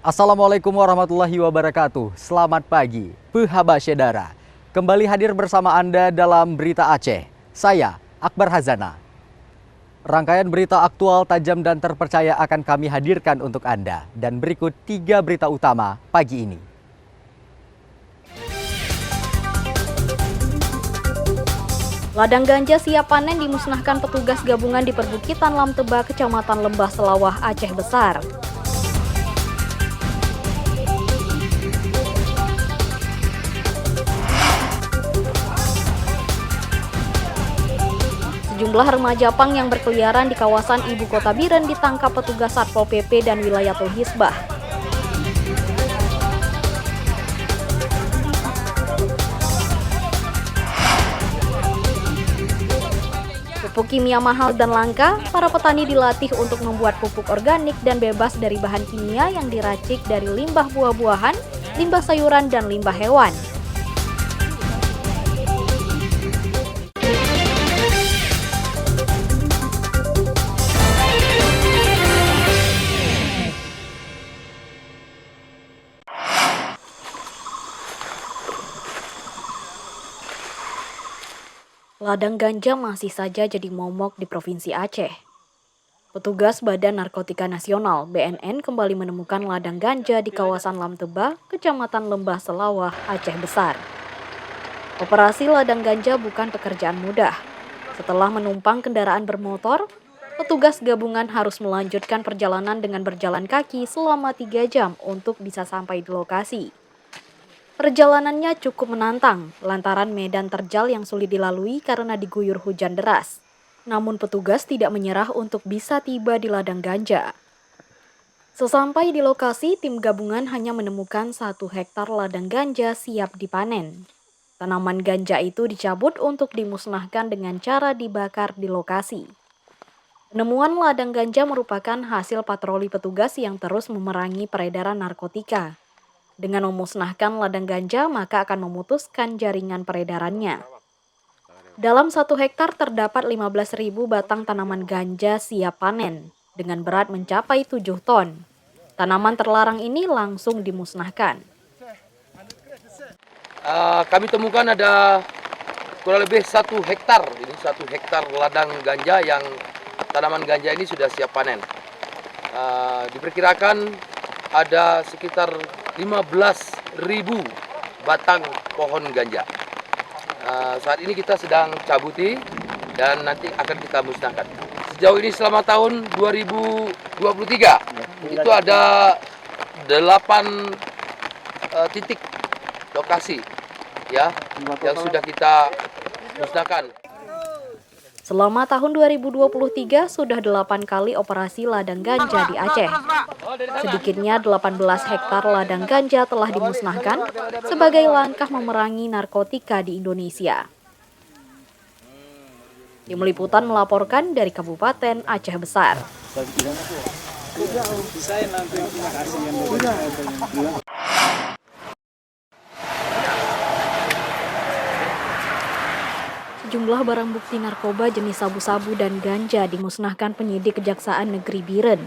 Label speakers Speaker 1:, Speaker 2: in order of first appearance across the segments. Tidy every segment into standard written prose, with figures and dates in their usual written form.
Speaker 1: Assalamualaikum warahmatullahi wabarakatuh. Selamat pagi, Pehaba Syedara. Kembali hadir bersama Anda dalam Berita Aceh. Saya, Akbar Hazana. Rangkaian berita aktual, tajam, dan terpercaya akan kami hadirkan untuk Anda. Dan berikut 3 berita utama pagi ini.
Speaker 2: Ladang ganja siap panen dimusnahkan petugas gabungan di perbukitan Lamteba, Kecamatan Lembah Selawah, Aceh Besar. Sejumlah remaja pang yang berkeliaran di kawasan ibu kota Biren ditangkap petugas Satpol PP dan Wilayatul Hisbah. Pupuk kimia mahal dan langka, para petani dilatih untuk membuat pupuk organik dan bebas dari bahan kimia yang diracik dari limbah buah-buahan, limbah sayuran, dan limbah hewan. Ladang ganja masih saja jadi momok di Provinsi Aceh. Petugas Badan Narkotika Nasional (BNN) kembali menemukan ladang ganja di kawasan Lamteba, Kecamatan Lembah Selawah, Aceh Besar. Operasi ladang ganja bukan pekerjaan mudah. Setelah menumpang kendaraan bermotor, petugas gabungan harus melanjutkan perjalanan dengan berjalan kaki selama 3 jam untuk bisa sampai di lokasi. Perjalanannya cukup menantang lantaran medan terjal yang sulit dilalui karena diguyur hujan deras. Namun petugas tidak menyerah untuk bisa tiba di ladang ganja. Sesampai di lokasi, tim gabungan hanya menemukan 1 hektar ladang ganja siap dipanen. Tanaman ganja itu dicabut untuk dimusnahkan dengan cara dibakar di lokasi. Penemuan ladang ganja merupakan hasil patroli petugas yang terus memerangi peredaran narkotika. Dengan memusnahkan ladang ganja, maka akan memutuskan jaringan peredarannya. Dalam 1 hektar terdapat 15.000 batang tanaman ganja siap panen, dengan berat mencapai 7 ton. Tanaman terlarang ini langsung dimusnahkan.
Speaker 3: Kami temukan ada kurang lebih 1 hektar. Ini 1 hektar ladang ganja yang tanaman ganja ini sudah siap panen. Diperkirakan ada sekitar 15.000 batang pohon ganja. Saat ini kita sedang cabuti dan nanti akan kita musnahkan. Sejauh ini selama tahun 2023 itu ada 8 titik lokasi ya yang sudah kita musnahkan.
Speaker 2: Selama tahun 2023 sudah 8 kali operasi ladang ganja di Aceh. Sedikitnya 18 hektar ladang ganja telah dimusnahkan sebagai langkah memerangi narkotika di Indonesia. Tim Liputan melaporkan dari Kabupaten Aceh Besar. Sejumlah barang bukti narkoba jenis sabu-sabu dan ganja dimusnahkan penyidik Kejaksaan Negeri Biren.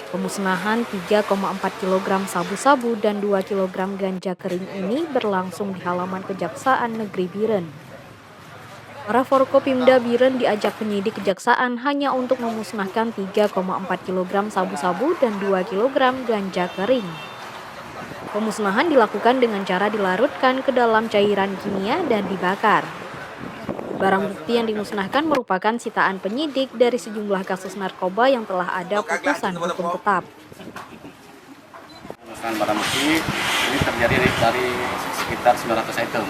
Speaker 2: Pemusnahan 3,4 kg sabu-sabu dan 2 kg ganja kering ini berlangsung di halaman Kejaksaan Negeri Biren. Para Forkopimda Biren diajak penyidik kejaksaan hanya untuk memusnahkan 3,4 kg sabu-sabu dan 2 kg ganja kering. Pemusnahan dilakukan dengan cara dilarutkan ke dalam cairan kimia dan dibakar. Barang bukti yang dimusnahkan merupakan sitaan penyidik dari sejumlah kasus narkoba yang telah ada putusan hukum tetap.
Speaker 4: Pemusnahan barang bukti ini terjadi dari sekitar 900 item.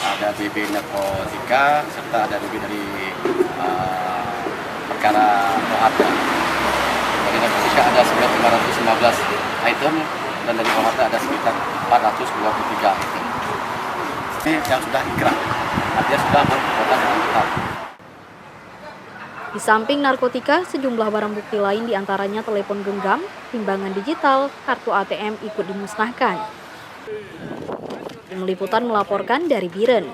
Speaker 4: Ada BB narkotika serta ada BB dari perkara Roharta. Dari narkotika ada sekitar 515 item dan dari Roharta ada sekitar 423 item. Ini yang sudah inkrah. Artinya sudah berkekuatan dengan tetap.
Speaker 2: Di samping narkotika, sejumlah barang bukti lain diantaranya telepon genggam, timbangan digital, kartu ATM ikut dimusnahkan. Tim Liputan melaporkan dari Biren.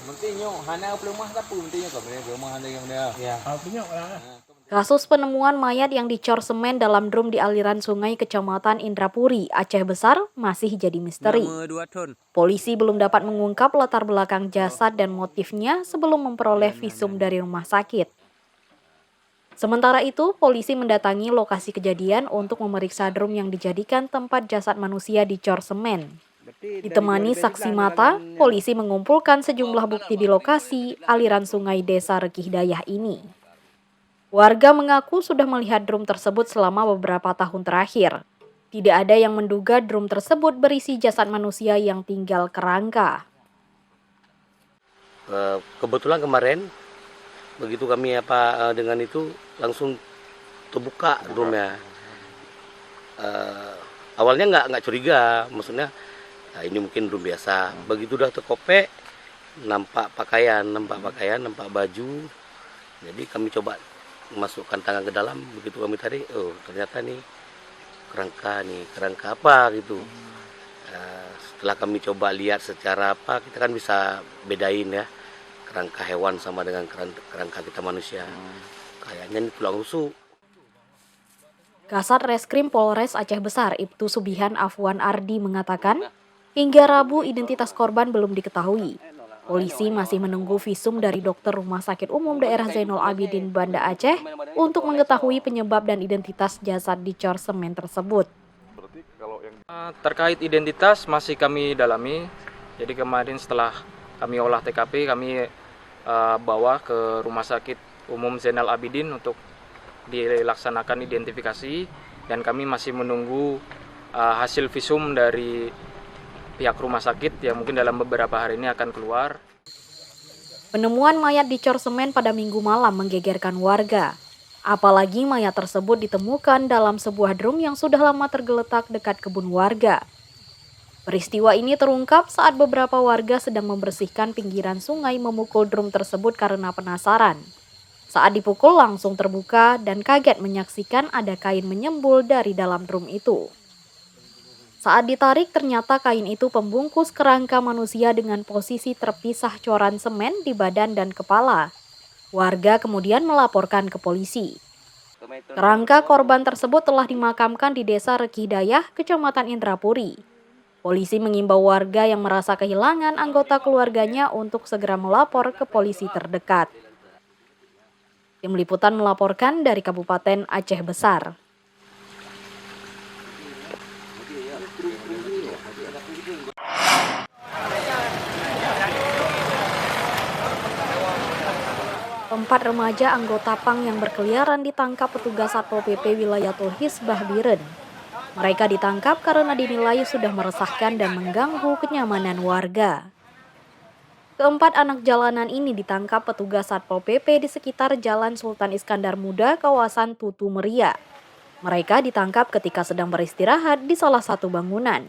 Speaker 5: Mentinya, hana pelumah tapi mentinya kau beri pelumah hana yang dia. Ya. Pelumah lah.
Speaker 2: Kasus penemuan mayat yang dicor semen dalam drum di aliran sungai Kecamatan Indrapuri, Aceh Besar masih jadi misteri. Polisi belum dapat mengungkap latar belakang jasad dan motifnya sebelum memperoleh visum dari rumah sakit. Sementara itu, polisi mendatangi lokasi kejadian untuk memeriksa drum yang dijadikan tempat jasad manusia dicor semen. Ditemani saksi mata, polisi mengumpulkan sejumlah bukti di lokasi aliran sungai Desa Rekih Dayah ini. Warga mengaku sudah melihat drum tersebut selama beberapa tahun terakhir. Tidak ada yang menduga drum tersebut berisi jasad manusia yang tinggal kerangka.
Speaker 5: Kebetulan kemarin begitu kami dengan itu langsung terbuka drumnya. Awalnya nggak curiga, maksudnya ini mungkin drum biasa. Begitu udah terkopek, nampak pakaian, nampak baju. Jadi kami coba masukkan tangan ke dalam, begitu kami tarik, oh ternyata nih kerangka apa gitu. Setelah kami coba lihat secara kita kan bisa bedain ya kerangka hewan sama dengan kerangka kita manusia. Kayaknya ini tulang rusuk.
Speaker 2: Kasat Reskrim Polres Aceh Besar Ibtu Subihan Afwan Ardi mengatakan, hingga Rabu identitas korban belum diketahui. Polisi masih menunggu visum dari dokter Rumah Sakit Umum Daerah Zainul Abidin Banda Aceh untuk mengetahui penyebab dan identitas jasad dicor semen tersebut.
Speaker 6: Terkait identitas masih kami dalami. Jadi kemarin setelah kami olah TKP, kami bawa ke Rumah Sakit Umum Zainal Abidin untuk dilaksanakan identifikasi, dan kami masih menunggu hasil visum dari pihak rumah sakit yang mungkin dalam beberapa hari ini akan keluar.
Speaker 2: Penemuan mayat dicor semen pada Minggu malam menggegerkan warga. Apalagi mayat tersebut ditemukan dalam sebuah drum yang sudah lama tergeletak dekat kebun warga. Peristiwa ini terungkap saat beberapa warga sedang membersihkan pinggiran sungai memukul drum tersebut karena penasaran. Saat dipukul langsung terbuka dan kaget menyaksikan ada kain menyembul dari dalam drum itu. Saat ditarik, ternyata kain itu pembungkus kerangka manusia dengan posisi terpisah coran semen di badan dan kepala. Warga kemudian melaporkan ke polisi. Kerangka korban tersebut telah dimakamkan di Desa Rekih Dayah, Kecamatan Indrapuri. Polisi mengimbau warga yang merasa kehilangan anggota keluarganya untuk segera melapor ke polisi terdekat. Tim Liputan melaporkan dari Kabupaten Aceh Besar. Empat remaja anggota PANG yang berkeliaran ditangkap petugas Satpol PP Wilayatul Hisbah Biren. Mereka ditangkap karena dinilai sudah meresahkan dan mengganggu kenyamanan warga. Keempat anak jalanan ini ditangkap petugas Satpol PP di sekitar Jalan Sultan Iskandar Muda, kawasan Tutu Meria. Mereka ditangkap ketika sedang beristirahat di salah satu bangunan.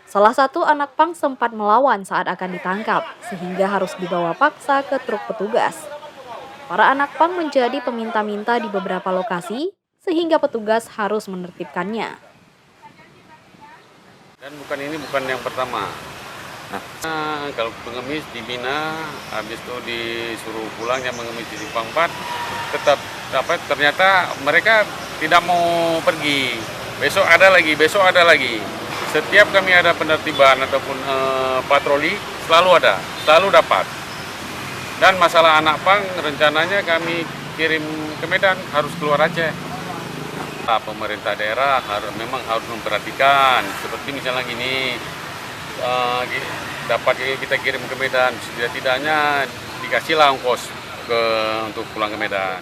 Speaker 2: Salah satu anak PANG sempat melawan saat akan ditangkap, sehingga harus dibawa paksa ke truk petugas. Para anak PANG menjadi peminta-minta di beberapa lokasi, sehingga petugas harus menertibkannya.
Speaker 7: Dan ini bukan yang pertama. Kalau pengemis dibina, habis itu disuruh pulang yang mengemis di Simpang 4, tetap dapat, ternyata mereka tidak mau pergi. Besok ada lagi. Setiap kami ada penertiban ataupun patroli, selalu dapat. Dan masalah anak PANG rencananya kami kirim ke Medan, harus keluar Aceh. Pemerintah daerah memang harus memperhatikan, seperti misalnya gini, dapat kita kirim ke Medan, setidaknya dikasihlah ongkos untuk pulang ke Medan.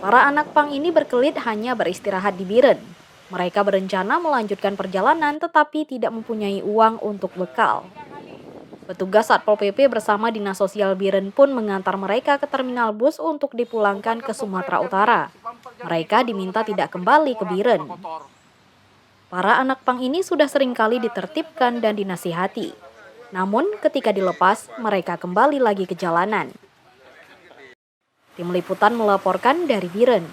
Speaker 2: Para anak PANG ini berkelit hanya beristirahat di Biren. Mereka berencana melanjutkan perjalanan tetapi tidak mempunyai uang untuk bekal. Petugas Satpol PP bersama Dinas Sosial Biren pun mengantar mereka ke terminal bus untuk dipulangkan ke Sumatera Utara. Mereka diminta tidak kembali ke Biren. Para anak PANG ini sudah seringkali ditertibkan dan dinasihati. Namun ketika dilepas, mereka kembali lagi ke jalanan. Tim Liputan melaporkan dari Biren.